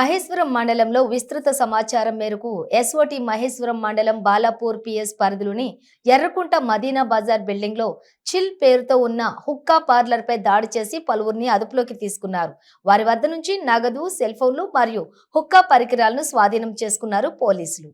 మహేశ్వరం మండలంలో విస్తృత సమాచారం మేరకు ఎస్ఓటి మహేశ్వరం మండలం బాలాపూర్ పిఎస్ పరిధిలోని ఎర్రకుంట మదీనా బజార్ బిల్డింగ్ లో చిల్ పేరుతో ఉన్న హుక్కా పార్లర్ పై దాడి చేసి పలువురిని అదుపులోకి తీసుకున్నారు. వారి వద్ద నుంచి నగదు, సెల్ ఫోన్లు మరియు హుక్కా పరికరాలను స్వాధీనం చేసుకున్నారు పోలీసులు.